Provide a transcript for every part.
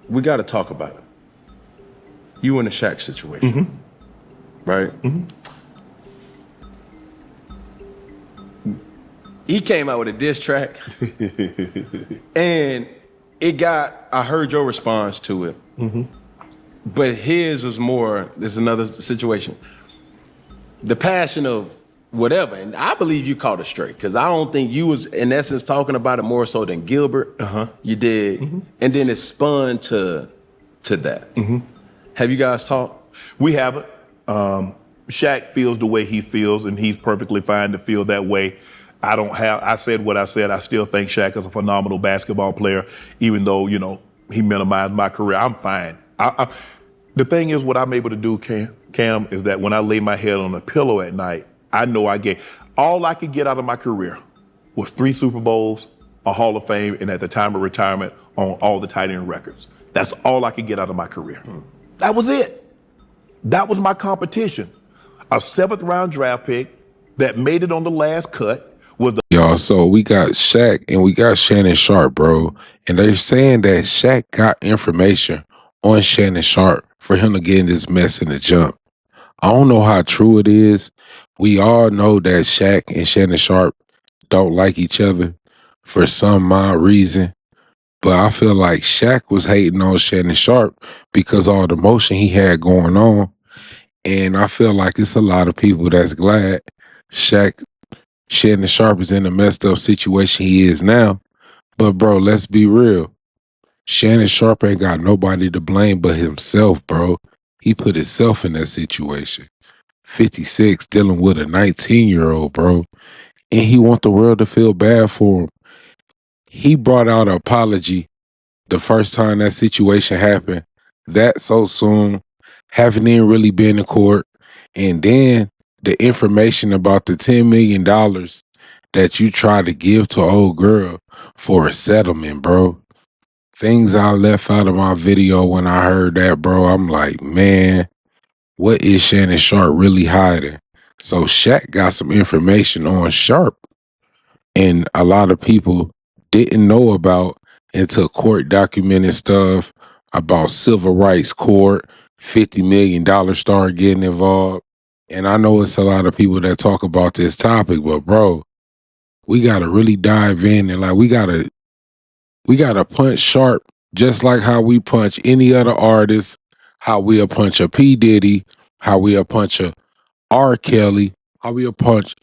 we got to talk about it. You in the Shaq situation, right? He came out with a diss track, and I heard your response to it, but his was more, there's another situation. The passion of whatever, and I believe you caught it straight, because I don't think you was, in essence, talking about it more so than Gilbert. You did, and then it spun to that. Have you guys talked? We haven't. Shaq feels the way he feels, and he's perfectly fine to feel that way. I said what I said. I still think Shaq is a phenomenal basketball player, even though, you know, he minimized my career. I'm fine. The thing is, what I'm able to do, Cam, is that when I lay my head on a pillow at night, I know all I could get out of my career was 3 Super Bowls, a Hall of Fame, and at the time of retirement, on all the tight end records. That's all I could get out of my career. That was it. That was my competition. A 7th round draft pick that made it on the last cut. Y'all, so we got Shaq and we got Shannon Sharpe, bro. And they're saying that Shaq got information on Shannon Sharpe for him to get in this mess in the jump. I don't know how true it is. We all know that Shaq and Shannon Sharpe don't like each other for some odd reason. But I feel like Shaq was hating on Shannon Sharpe because all the motion he had going on. And I feel like it's a lot of people that's glad Shannon Sharpe is in the messed up situation he is now. But bro, let's be real. Shannon Sharpe ain't got nobody to blame but himself, bro. He put himself in that situation. 56, dealing with a 19-year-old, bro. And he want the world to feel bad for him. He brought out an apology the first time that situation happened. That so soon, haven't even really been in court. And then the information about the $10 million that you tried to give to an old girl for a settlement, bro. Things I left out of my video when I heard that, bro. I'm like, man, what is Shannon Sharpe really hiding? So Shaq got some information on Sharpe, and a lot of people didn't know about until court documented stuff about civil rights court, $50 million started getting involved. And I know it's a lot of people that talk about this topic, but bro, we gotta really dive in and like we gotta punch Sharpe just like how we punch any other artist, how we'll punch a P. Diddy, how we'll punch a R. Kelly, how we'll punch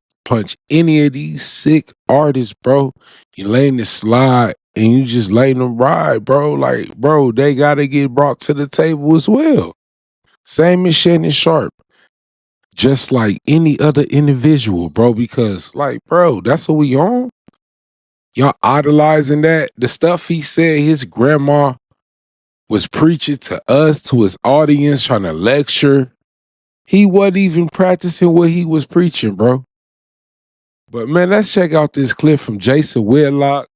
any of these sick artists, bro. You letting it slide and you just letting them ride, bro. Like, bro, they gotta get brought to the table as well. Same as Shannon Sharpe. Just like any other individual, bro, because, like, bro, that's what we on. Y'all idolizing that. The stuff he said his grandma was preaching to us, to his audience, trying to lecture. He wasn't even practicing what he was preaching, bro. But, man, let's check out this clip from Jason Whitlock.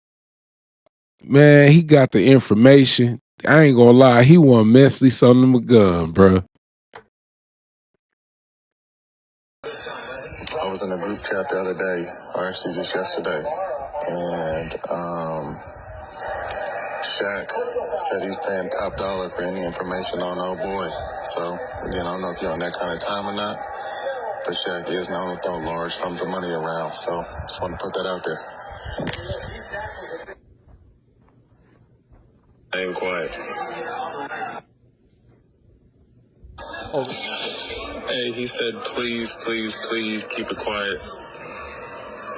Man, he got the information. I ain't gonna lie, he won Messley son of a gun, bro. I was in a group chat the other day, or actually just yesterday, and Shaq said he's paying top dollar for any information on old boy. So, again, I don't know if you're on that kind of time or not, but Shaq is known to throw large sums of money around, so just want to put that out there. Staying quiet. Hey, he said, please keep it quiet.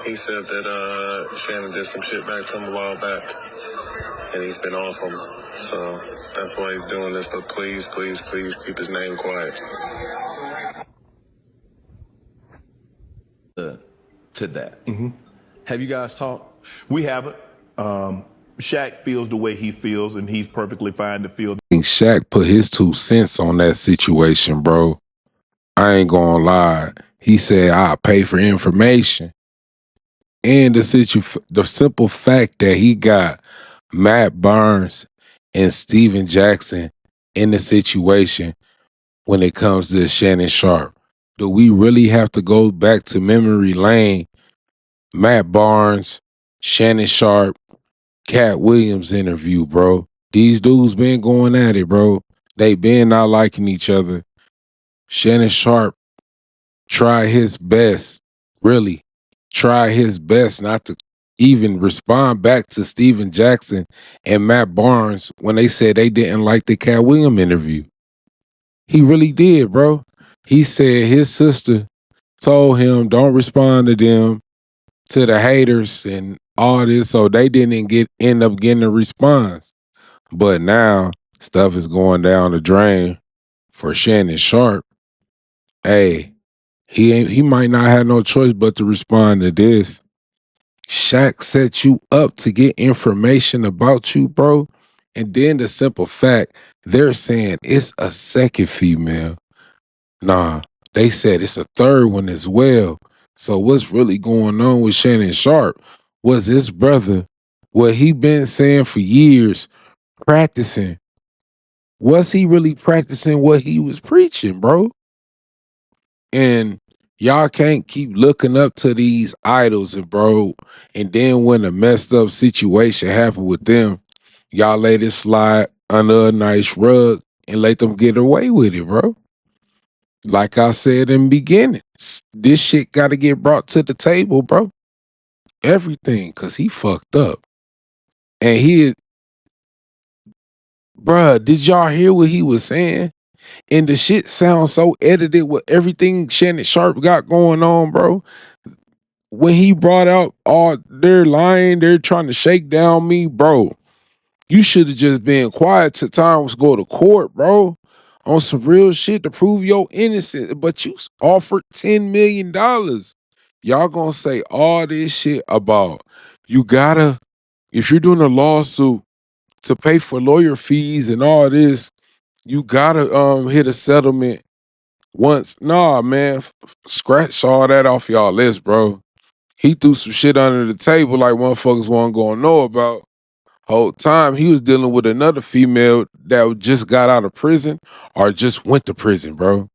He said that Shannon did some shit back to him a while back, and he's been off him. So that's why he's doing this, but please keep his name quiet. To that. Have you guys talked? We haven't. Shaq feels the way he feels, and he's perfectly fine to feel. Shaq put his 2 cents on that situation, bro. I ain't gonna lie. He said, I'll pay for information. And the simple fact that he got Matt Barnes and Steven Jackson in the situation when it comes to Shannon Sharpe. Do we really have to go back to memory lane? Matt Barnes, Shannon Sharpe, Cat Williams interview, bro. These dudes been going at it, bro. They been not liking each other. Shannon Sharpe tried his best, really tried his best not to even respond back to Steven Jackson and Matt Barnes when they said they didn't like the Cat Williams interview. He really did, bro. He said his sister told him don't respond to them, to the haters and all this, so they didn't end up getting a response. But now stuff is going down the drain for Shannon Sharpe. Hey, he might not have no choice but to respond to this. Shaq set you up to get information about you, bro. And then the simple fact, they're saying it's a second female. Nah, they said it's a third one as well. So what's really going on with Shannon Sharpe? Was his brother, what he been saying for years, practicing? Was he really practicing what he was preaching, bro? And y'all can't keep looking up to these idols, and bro. And then when a messed up situation happened with them, y'all let it slide under a nice rug and let them get away with it, bro. Like I said in the beginning, this shit got to get brought to the table, bro. Everything, because he fucked up. And bruh, did y'all hear what he was saying? And the shit sounds so edited with everything Shannon Sharpe got going on, bro. When he brought out all they're lying, they're trying to shake down me, bro. You should have just been quiet till time was go to court, bro. On some real shit to prove your innocence. But you offered $10 million. Y'all gonna say all this shit about you gotta, if you're doing a lawsuit to pay for lawyer fees and all this, you gotta hit a settlement once. Nah, man, scratch all that off y'all list, bro. He threw some shit under the table like motherfuckers wasn't gonna know about. Whole time he was dealing with another female that just got out of prison or just went to prison, bro.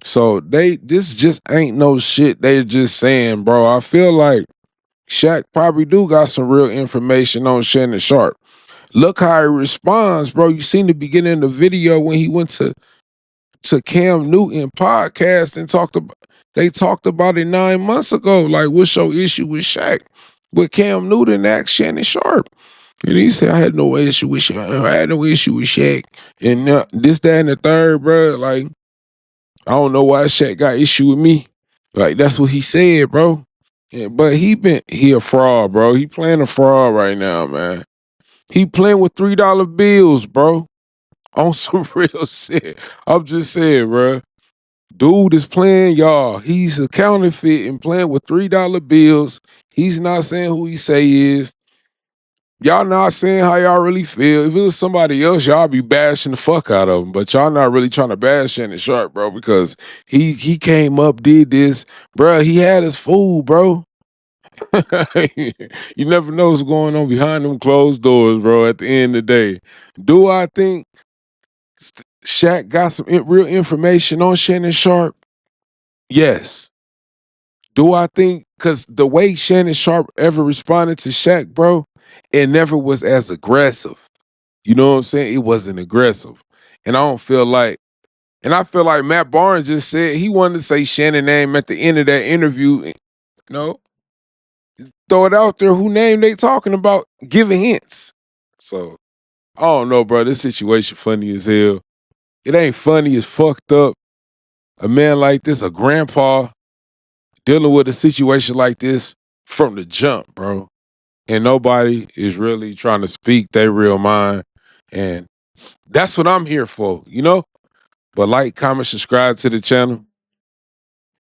So this just ain't no shit. They just saying, bro. I feel like Shaq probably do got some real information on Shannon Sharpe. Look how he responds, bro. You seen the beginning of the video when he went to Cam Newton podcast and they talked about it 9 months ago. Like, what's your issue with Shaq? But Cam Newton asked Shannon Sharpe. And he said, I had no issue with Shaq. I had no issue with Shaq. And this, that, and the third, bro. Like, I don't know why Shaq got issue with me. Like, that's what he said, bro. Yeah, but he a fraud, bro. He playing a fraud right now, man. He playing with $3 bills, bro. On some real shit. I'm just saying, bro. Dude is playing, y'all. He's a counterfeit and playing with $3 bills. He's not saying who he say he is. Y'all not saying how y'all really feel. If it was somebody else, y'all be bashing the fuck out of him. But y'all not really trying to bash Shannon Sharpe, bro, because he came up, did this. Bro, he had his food, bro. You never know what's going on behind them closed doors, bro, at the end of the day. Do I think Shaq got some real information on Shannon Sharpe? Yes. Do I think, because the way Shannon Sharpe ever responded to Shaq, bro, it never was as aggressive. You know what I'm saying? It wasn't aggressive. And I don't feel like, and I feel like Matt Barnes just said he wanted to say Shannon's name at the end of that interview. You know, throw it out there. Who name they talking about? Giving hints. So, I don't know, bro. This situation funny as hell. It ain't funny. It's fucked up. A man like this, a grandpa, dealing with a situation like this from the jump, bro. And nobody is really trying to speak their real mind. And that's what I'm here for, you know? But like, comment, subscribe to the channel.